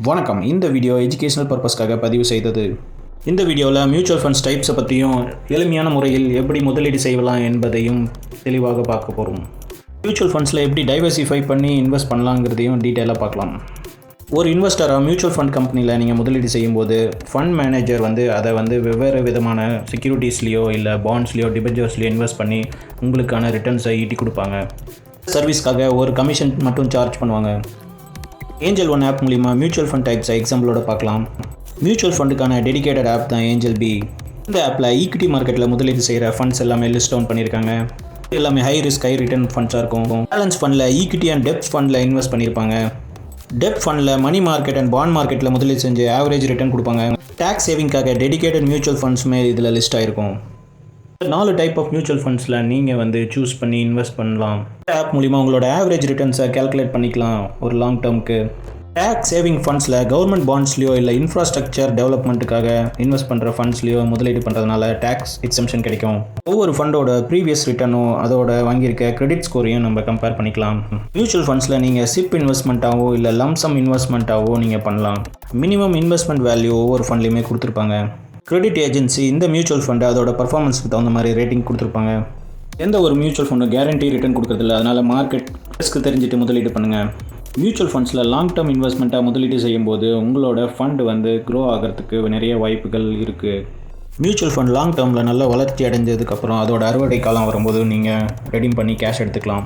வணக்கம். இந்த video educational பர்பஸ்க்காக பதிவு செய்தது. இந்த வீடியோவில் மியூச்சுவல் ஃபண்ட்ஸ் டைப்ஸை பற்றியும் எளிமையான முறையில் எப்படி முதலீடு செய்யலாம் என்பதையும் தெளிவாக பார்க்க போகிறோம். மியூச்சுவல் ஃபண்ட்ஸில் எப்படி டைவர்சிஃபை பண்ணி இன்வெஸ்ட் பண்ணலாங்கிறதையும் டீட்டெயிலாக பார்க்கலாம். ஒரு இன்வெஸ்டராக மியூச்சுவல் ஃபண்ட் கம்பெனியில் நீங்கள் முதலீடு செய்யும்போது ஃபண்ட் மேனேஜர் அதை வெவ்வேறு விதமான செக்யூரிட்டிஸ்லேயோ இல்லை பாண்ட்ஸ்லேயோ டிபெஞ்சர்ஸ்லேயோ இன்வெஸ்ட் பண்ணி உங்களுக்கான ரிட்டர்ன்ஸை ஈட்டி கொடுப்பாங்க. சர்வீஸ்க்காக ஒரு கமிஷன் மட்டும் சார்ஜ் பண்ணுவாங்க. ஏஞ்சல் ஒன் ஆப் மூலிமா மியூச்சுவல் ஃபண்ட் டைப்ஸை எக்ஸாம்பிளோட பார்க்கலாம். மியூச்சுவல் ஃபண்டுக்கான டெடிகேட்டட் ஆப் தான் ஏஞ்சல் பி. இந்த ஆப்பில் ஈக்விட்டி மார்க்கெட்டில் முதலீடு செய்கிற ஃபண்ட்ஸ் எல்லாமே லிஸ்ட் டவுன் பண்ணியிருக்காங்க. எல்லாமே ஹை ரிஸ்க் ஹை ரிட்டர்ன் ஃபண்ட்ஸாக இருக்கும். பேலன்ஸ் ஃபண்டில் ஈக்விட்டி அண்ட் டெப்ட் ஃபண்டில் இன்வெஸ்ட் பண்ணியிருப்பாங்க. டெப்ட் ஃபண்டில் மணி மார்க்கெட் அண்ட் பாண்ட் மார்க்கெட்டில் முதலீடு செஞ்சு ஆவரேஜ் ரிட்டர்ன் கொடுப்பாங்க. டேக்ஸ் சேவிங்காக டெடிகேட்டட் மியூச்சுவல் ஃபண்ட்ஸுமே இதில் லிஸ்ட் ஆகிருக்கும். 4 டைப் ஆஃப் மியூச்சுவல் ஃபண்ட்ஸில் நீங்கள் சூஸ் பண்ணி இன்வெஸ்ட் பண்ணலாம். இந்த ஆப் மூலிமா உங்களோட ஆவரேஜ் ரிட்டர்ன்ஸை கேல்குலேட் பண்ணிக்கலாம் ஒரு லாங் டேர்முக்கு. டேக்ஸ் சேவிங் ஃபண்ட்ஸில் கவர்மெண்ட் பாண்ட்ஸ்லையோ இல்லை இன்ஃப்ராஸ்ட்ரக்சர் டெவலப்மெண்ட்டுக்காக இன்வெஸ்ட் பண்ணுற ஃபண்ட்ஸ்லையோ முதலீடு பண்ணுறதுனால டேக்ஸ் எக்ஸம்ஷன் கிடைக்கும். ஒவ்வொரு ஃபண்டோட ப்ரீவியஸ் ரிட்டர்னும் அதோட வாங்கியிருக்க கிரெடிட் ஸ்கோரையும் நம்ம கம்பேர் பண்ணிக்கலாம். மியூச்சுவல் ஃபண்ட்ஸில் நீங்கள் சிப் இன்வெஸ்ட்மெண்ட்டாவோ இல்லை லம்சம் இன்வெஸ்ட்மெண்ட்டாவோ நீங்கள் பண்ணலாம். மினிமம் இன்வெஸ்ட்மெண்ட் வேல்யூ ஒவ்வொரு ஃபண்ட்லையுமே கொடுத்துருப்பாங்க. கிரெடிட் ஏஜென்சி இந்த மியூச்சுவல் ஃபண்டை அதோட பர்ஃபார்மன்ஸ்க்கு தகுந்த மாதிரி ரேட்டிங் கொடுத்துருப்பாங்க. எந்த ஒரு மியூச்சுவல் ஃபண்டும் கேரண்டி ரிட்டர்ன் கொடுக்குறதில்ல. அதனால் மார்க்கெட் ரிஸ்க் தெரிஞ்சுட்டு முதலீடு பண்ணுங்கள். மியூச்சுவல் ஃபண்ட்ஸில் லாங் டேர்ம் இன்வெஸ்ட்மெண்ட்டாக முதலீடு செய்யும்போது உங்களோட ஃபண்டு க்ரோ ஆகிறதுக்கு நிறைய வாய்ப்புகள் இருக்குது. மியூச்சுவல் ஃபண்ட் லாங் டேர்மில் நல்ல வளர்ச்சி அடைஞ்சதுக்கப்புறம் அதோட அறுவடை காலம் வரும்போது நீங்கள் ரெடீம் பண்ணி கேஷ் எடுத்துக்கலாம்.